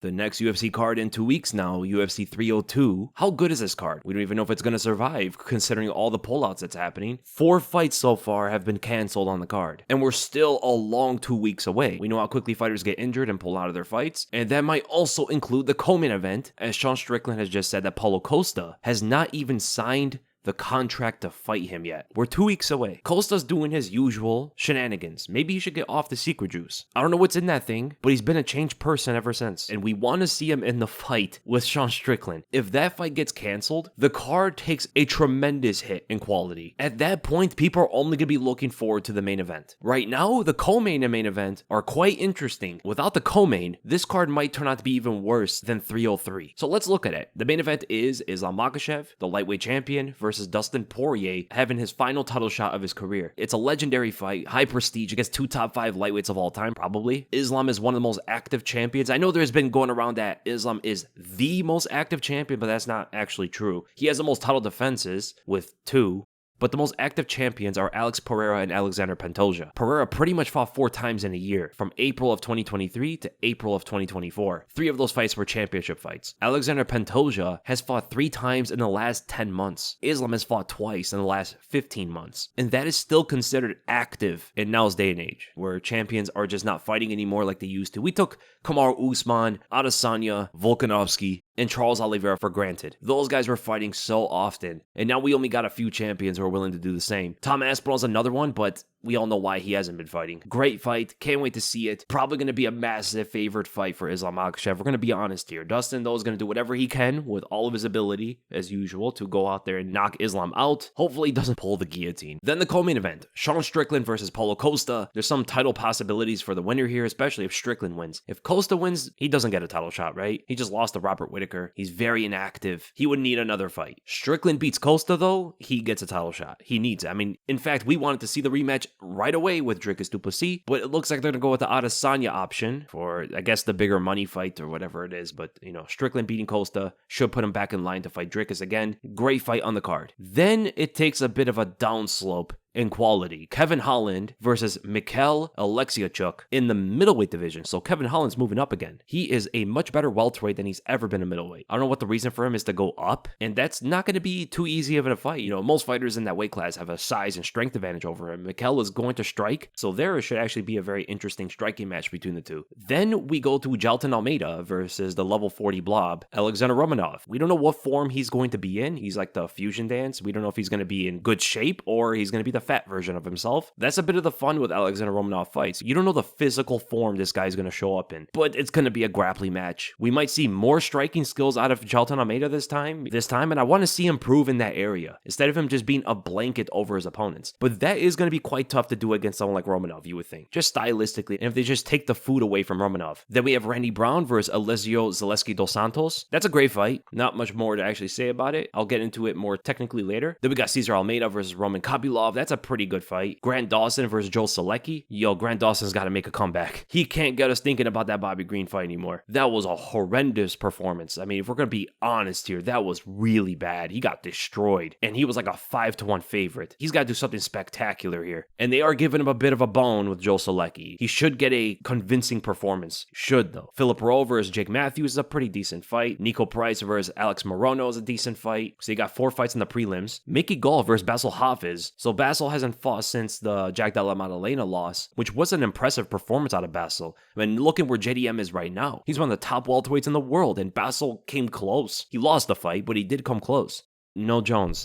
The next UFC card in 2 weeks now, UFC 302. How good is this card? We don't even know if it's going to survive, considering all the pullouts that's happening. 4 fights so far have been canceled on the card, and we're still a long 2 weeks away. We know how quickly fighters get injured and pull out of their fights, and that might also include the co-main event, as Sean Strickland has just said that Paulo Costa has not even signed the contract to fight him yet. We're 2 weeks away. Costa's doing his usual shenanigans. Maybe he should get off the secret juice. I don't know what's in that thing, but he's been a changed person ever since. And we want to see him in the fight with Sean Strickland. If that fight gets canceled, the card takes a tremendous hit in quality. At that point, people are only going to be looking forward to the main event. Right now, the co-main and main event are quite interesting. Without the co-main, this card might turn out to be even worse than 303. So let's look at it. The main event is Makhachev, the lightweight champion, versus Dustin Poirier, having his final title shot of his career. It's a legendary fight, high prestige against 2 top 5 lightweights of all time, probably. Islam is one of the most active champions. I know there's been going around that Islam is the most active champion, but that's not actually true. He has the most title defenses with 2. But the most active champions are Alex Pereira and Alexander Pantoja. Pereira pretty much fought 4 times in a year, from April of 2023 to April of 2024. 3 of those fights were championship fights. Alexander Pantoja has fought 3 times in the last 10 months. Islam has fought twice in the last 15 months. And that is still considered active in now's day and age, where champions are just not fighting anymore like they used to. We took Kamaru Usman, Adesanya, Volkanovski, and Charles Oliveira for granted. Those guys were fighting so often, and now we only got a few champions who are willing to do the same. Tom Aspinall's another one, but we all know why he hasn't been fighting. Great fight. Can't wait to see it. Probably going to be a massive favorite fight for Islam Makhachev. We're going to be honest here. Dustin, though, is going to do whatever he can with all of his ability, as usual, to go out there and knock Islam out. Hopefully he doesn't pull the guillotine. Then the co-main event. Sean Strickland versus Paulo Costa. There's some title possibilities for the winner here, especially if Strickland wins. If Costa wins, he doesn't get a title shot, right? He just lost to Robert Whittaker. He's very inactive. He would need another fight. Strickland beats Costa, though, he gets a title shot. He needs it. I mean, in fact, we wanted to see the rematch right away with Dricus du Plessis, but it looks like they're going to go with the Adesanya option for, I guess, the bigger money fight or whatever it is. But, you know, Strickland beating Costa should put him back in line to fight Dricus again. Great fight on the card. Then it takes a bit of a downslope in quality. Kevin Holland versus Michal Oleksiejczuk in the middleweight division. So Kevin Holland's moving up again. He is a much better welterweight than he's ever been a middleweight. I don't know what the reason for him is to go up, and that's not going to be too easy of a fight. You know, most fighters in that weight class have a size and strength advantage over him. Michal is going to strike, so there should actually be a very interesting striking match between the two. Then we go to Jailton Almeida versus the level 40 blob, Alexander Romanov. We don't know what form he's going to be in. He's like the fusion dance. We don't know if he's going to be in good shape or he's going to be the fat version of himself. That's a bit of the fun with Alexander Romanov fights. You don't know the physical form this guy's going to show up in, but it's going to be a grappling match. We might see more striking skills out of Jailton Almeida this time, and I want to see him prove in that area instead of him just being a blanket over his opponents. But that is going to be quite tough to do against someone like Romanov, you would think, just stylistically, and if they just take the food away from Romanov. Then we have Randy Brown versus Elizeu Zaleski dos Santos. That's a great fight. Not much more to actually say about it. I'll get into it more technically later. Then we got Cesar Almeida versus Roman Kopylov. That's a pretty good fight. Grant Dawson versus Joe Zaleski. Yo, Grant Dawson's got to make a comeback. He can't get us thinking about that Bobby Green fight anymore. That was a horrendous performance. I mean, if we're going to be honest here, that was really bad. He got destroyed, and he was like a 5-1 favorite. He's got to do something spectacular here, and they are giving him a bit of a bone with Joe Zaleski. He should get a convincing performance. Should, though. Philip Rowe versus Jake Matthews is a pretty decent fight. Nico Price versus Alex Morono is a decent fight. So you got 4 fights in the prelims. Mickey Gall versus Basil Hafiz. So Basil hasn't fought since the Jack Della Maddalena loss, which was an impressive performance out of Basil. I mean, look at where JDM is right now. He's one of the top welterweights in the world, and Basil came close. He lost the fight, but he did come close. No Jones.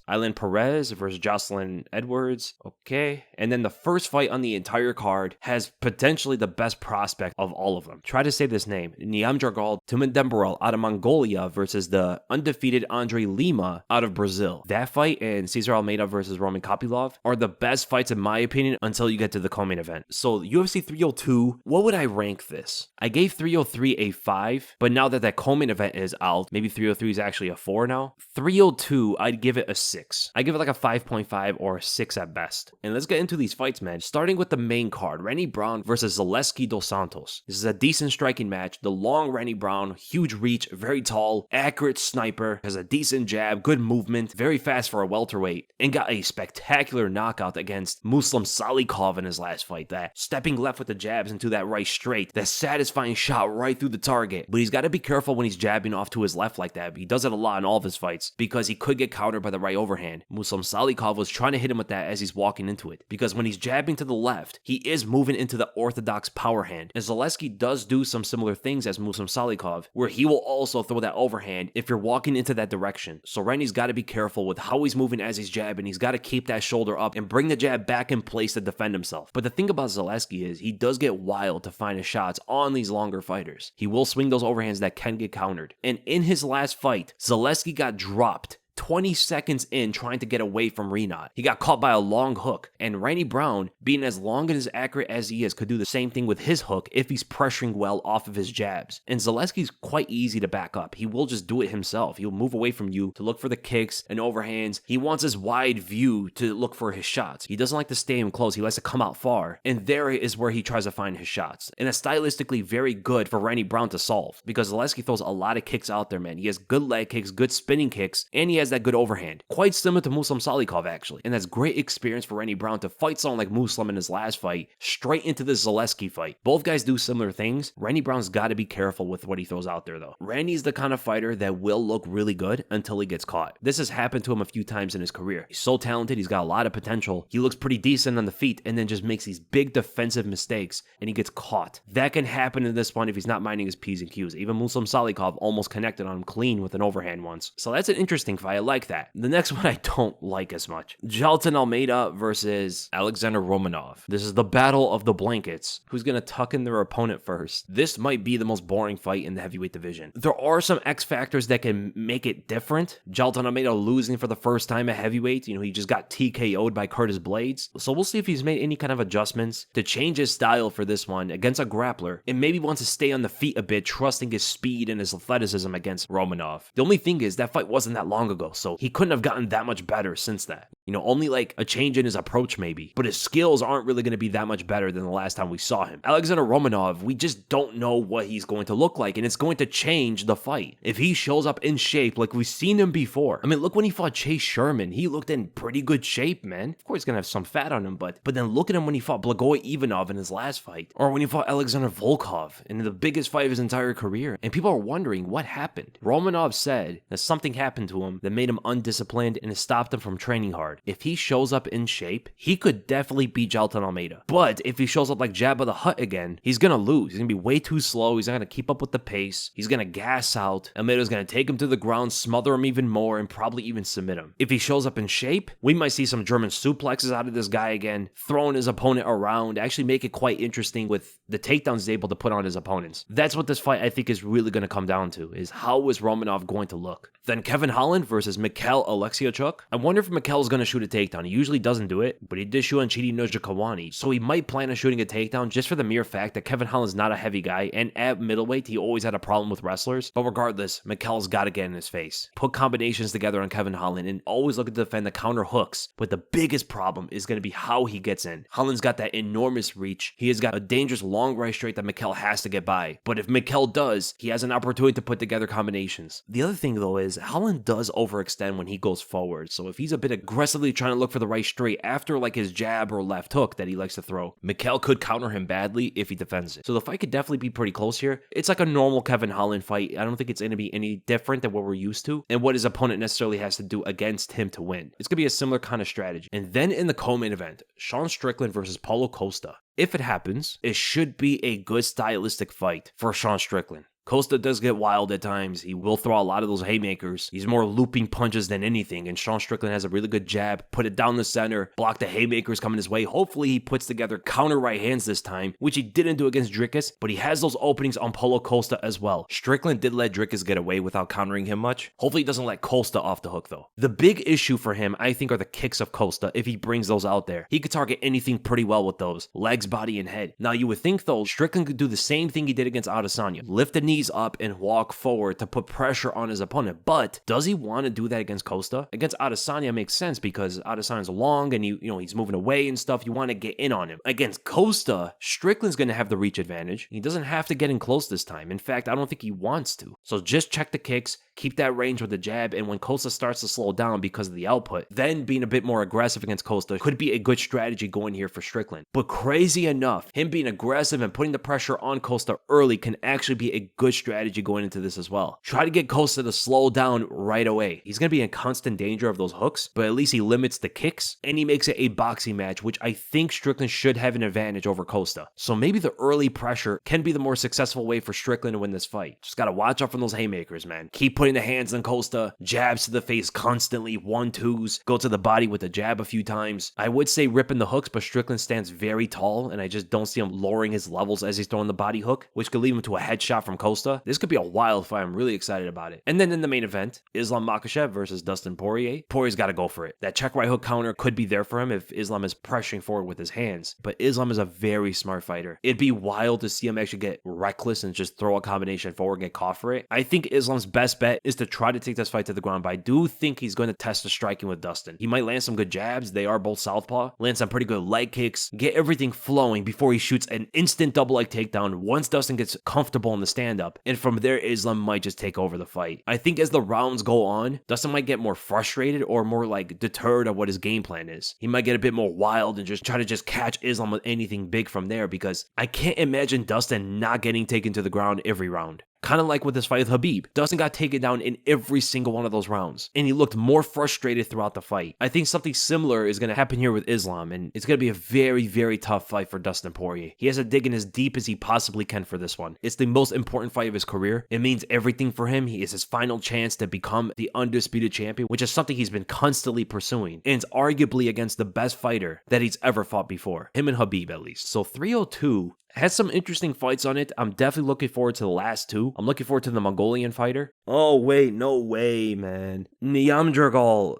Aileen Perez versus Jocelyn Edwards. Okay. And then the first fight on the entire card has potentially the best prospect of all of them. Try to say this name. Niam Jargal Tumendemberel out of Mongolia versus the undefeated Andre Lima out of Brazil. That fight and Cesar Almeida versus Roman Kopylov are the best fights in my opinion until you get to the co-main event. So UFC 302, what would I rank this? I gave 303 a 5, but now that co-main event is out, maybe 303 is actually a 4 now. 302 302, I'd give it a 6. I give it like a 5.5 or a 6 at best. And let's get into these fights, man. Starting with the main card, Randy Brown versus Zaleski dos Santos. This is a decent striking match. The long Randy Brown, huge reach, very tall, accurate sniper, has a decent jab, good movement, very fast for a welterweight, and got a spectacular knockout against Muslim Salikov in his last fight. That stepping left with the jabs into that right straight, that satisfying shot right through the target. But he's got to be careful when he's jabbing off to his left like that. He does it a lot in all of his fights because he could get countered by the right overhand. Muslim Salikov was trying to hit him with that as he's walking into it, because when he's jabbing to the left, he is moving into the orthodox power hand. And Zaleski does do some similar things as Muslim Salikov, where he will also throw that overhand if you're walking into that direction. So Randy's got to be careful with how he's moving as he's jabbing. He's got to keep that shoulder up and bring the jab back in place to defend himself. But the thing about Zaleski is he does get wild to find his shots on these longer fighters. He will swing those overhands that can get countered. And in his last fight, Zaleski got dropped 20 seconds in trying to get away from Renat. He got caught by a long hook, and Randy Brown, being as long and as accurate as he is, could do the same thing with his hook if he's pressuring well off of his jabs. And Zaleski's quite easy to back up. He will just do it himself. He'll move away from you to look for the kicks and overhands. He wants his wide view to look for his shots. He doesn't like to stay in close. He likes to come out far, and there is where he tries to find his shots. And it's stylistically very good for Randy Brown to solve, because Zaleski throws a lot of kicks out there, man. He has good leg kicks, good spinning kicks, and he has that good overhand. Quite similar to Muslim Salikov, actually. And that's great experience for Randy Brown to fight someone like Muslim in his last fight, straight into this Zaleski fight. Both guys do similar things. Randy Brown's got to be careful with what he throws out there, though. Randy's the kind of fighter that will look really good until he gets caught. This has happened to him a few times in his career. He's so talented. He's got a lot of potential. He looks pretty decent on the feet and then just makes these big defensive mistakes and he gets caught. That can happen in this one if he's not minding his P's and Q's. Even Muslim Salikov almost connected on him clean with an overhand once. So that's an interesting fight. I like that. The next one I don't like as much. Jailton Almeida versus Alexander Romanov. This is the battle of the blankets. Who's going to tuck in their opponent first? This might be the most boring fight in the heavyweight division. There are some X factors that can make it different. Jailton Almeida losing for the first time at heavyweight. He just got TKO'd by Curtis Blades. So we'll see if he's made any kind of adjustments to change his style for this one against a grappler, and maybe wants to stay on the feet a bit, trusting his speed and his athleticism against Romanov. The only thing is that fight wasn't that long ago, so he couldn't have gotten that much better since that. Only like a change in his approach maybe, but his skills aren't really going to be that much better than the last time we saw him. Alexander Romanov, we just don't know what he's going to look like, and it's going to change the fight. If he shows up in shape like we've seen him before, look when he fought Chase Sherman, he looked in pretty good shape, man. Of course he's going to have some fat on him, but then look at him when he fought Blagoy Ivanov in his last fight, or when he fought Alexander Volkov in the biggest fight of his entire career, and people are wondering what happened. Romanov said that something happened to him that made him undisciplined and it stopped him from training hard. If he shows up in shape, he could definitely beat Jailton Almeida. But if he shows up like Jabba the Hutt again, he's going to lose. He's going to be way too slow. He's not going to keep up with the pace. He's going to gas out. Almeida's going to take him to the ground, smother him even more, and probably even submit him. If he shows up in shape, we might see some German suplexes out of this guy again, throwing his opponent around, actually make it quite interesting with the takedowns he's able to put on his opponents. That's what this fight I think is really going to come down to, is how is Romanov going to look? Then Kevin Holland versus Michal Oleksiejczuk. I wonder if Michal's going to shoot a takedown. He usually doesn't do it, but he did shoot on Chidi Nurjakawani, so he might plan on shooting a takedown just for the mere fact that Kevin Holland's not a heavy guy, and at middleweight, he always had a problem with wrestlers. But regardless, Michal's got to get in his face. Put combinations together on Kevin Holland and always look to defend the counter hooks, but the biggest problem is going to be how he gets in. Holland's got that enormous reach. He has got a dangerous long right straight that Michal has to get by, but if Michal does, he has an opportunity to put together combinations. The other thing though is Holland does overextend when he goes forward, so if he's a bit aggressively trying to look for the right straight after like his jab or left hook that he likes to throw, Michal could counter him badly if he defends it. So the fight could definitely be pretty close here. It's like a normal Kevin Holland fight. I don't think it's going to be any different than what we're used to and what his opponent necessarily has to do against him to win. It's going to be a similar kind of strategy. And then in the co-main event, Sean Strickland versus Paulo Costa. If it happens, it should be a good stylistic fight for Sean Strickland. Costa does get wild at times. He will throw a lot of those haymakers. He's more looping punches than anything, and Sean Strickland has a really good jab, put it down the center, block the haymakers coming his way. Hopefully he puts together counter right hands this time, which he didn't do against Dricus, but he has those openings on Paulo Costa as well. Strickland did let Dricus get away without countering him much. Hopefully he doesn't let Costa off the hook though. The big issue for him, I think, are the kicks of Costa if he brings those out there. He could target anything pretty well with those. Legs, body, and head. Now you would think though, Strickland could do the same thing he did against Adesanya. Lift the knee knees up and walk forward to put pressure on his opponent. But does he want to do that against Costa? Against Adesanya makes sense because Adesanya's long and he's moving away and stuff. You want to get in on him. Against Costa, Strickland's going to have the reach advantage. He doesn't have to get in close this time. In fact, I don't think he wants to. So just check the kicks, keep that range with the jab, and when Costa starts to slow down because of the output, then being a bit more aggressive against Costa could be a good strategy going here for Strickland. But crazy enough, him being aggressive and putting the pressure on Costa early can actually be a good strategy going into this as well. Try to get Costa to slow down right away. He's going to be in constant danger of those hooks, but at least he limits the kicks and he makes it a boxing match, which I think Strickland should have an advantage over Costa. So maybe the early pressure can be the more successful way for Strickland to win this fight. Just got to watch out for those haymakers, man. Keep putting the hands on Costa, jabs to the face constantly, 1-2s, go to the body with the jab a few times. I would say ripping the hooks, but Strickland stands very tall, and I just don't see him lowering his levels as he's throwing the body hook, which could lead him to a headshot from Costa. This could be a wild fight. I'm really excited about it. And then in the main event, Islam Makhachev versus Dustin Poirier. Poirier's got to go for it. That check right hook counter could be there for him if Islam is pressuring forward with his hands, but Islam is a very smart fighter. It'd be wild to see him actually get reckless and just throw a combination forward, get caught for it. I think Islam's best bet is to try to take this fight to the ground, but I do think he's going to test the striking with Dustin. He might land some good jabs. They are both southpaw. Land some pretty good leg kicks. Get everything flowing before he shoots an instant double leg takedown once Dustin gets comfortable in the stand-up. And from there, Islam might just take over the fight. I think as the rounds go on, Dustin might get more frustrated or more like deterred of what his game plan is. He might get a bit more wild and just try to just catch Islam with anything big from there, because I can't imagine Dustin not getting taken to the ground every round. Kind of like with his fight with Khabib. Dustin got taken down in every single one of those rounds, and he looked more frustrated throughout the fight. I think something similar is going to happen here with Islam, and it's going to be a very, very tough fight for Dustin Poirier. He has to dig in as deep as he possibly can for this one. It's the most important fight of his career. It means everything for him. He is his final chance to become the undisputed champion, which is something he's been constantly pursuing, and it's arguably against the best fighter that he's ever fought before. Him and Khabib, at least. So 302 has some interesting fights on it. I'm definitely looking forward to the last two. I'm looking forward to the Mongolian fighter. Oh, wait, no way, man. Niamdragal,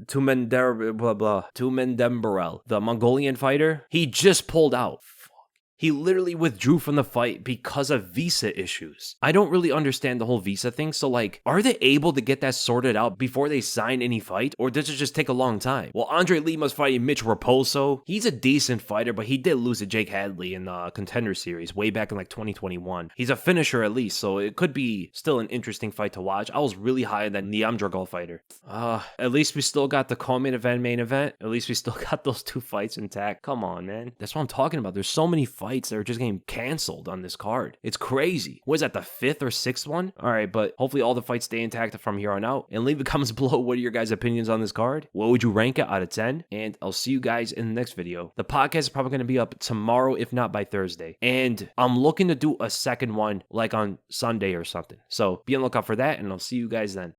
Tumendemberel, the Mongolian fighter, he just pulled out. He literally withdrew from the fight because of visa issues. I don't really understand the whole visa thing, so like, are they able to get that sorted out before they sign any fight, or does it just take a long time? Well, Andre Lima's fighting Mitch Raposo. He's a decent fighter, but he did lose to Jake Hadley in the Contender Series way back in like 2021. He's a finisher at least, so it could be still an interesting fight to watch. I was really high on that Niamdragal fighter. At least we still got the co-main event, main event. At least we still got those two fights intact. Come on, man. That's what I'm talking about. There's so many fights that are just getting canceled on this card. It's crazy. What is that, the 5th or 6th one? All right, but hopefully all the fights stay intact from here on out. And leave the comments below what are your guys' opinions on this card. What would you rank it out of 10? And I'll see you guys in the next video. The podcast is probably going to be up tomorrow, if not by Thursday. And I'm looking to do a second one like on Sunday or something. So be on the lookout for that, and I'll see you guys then.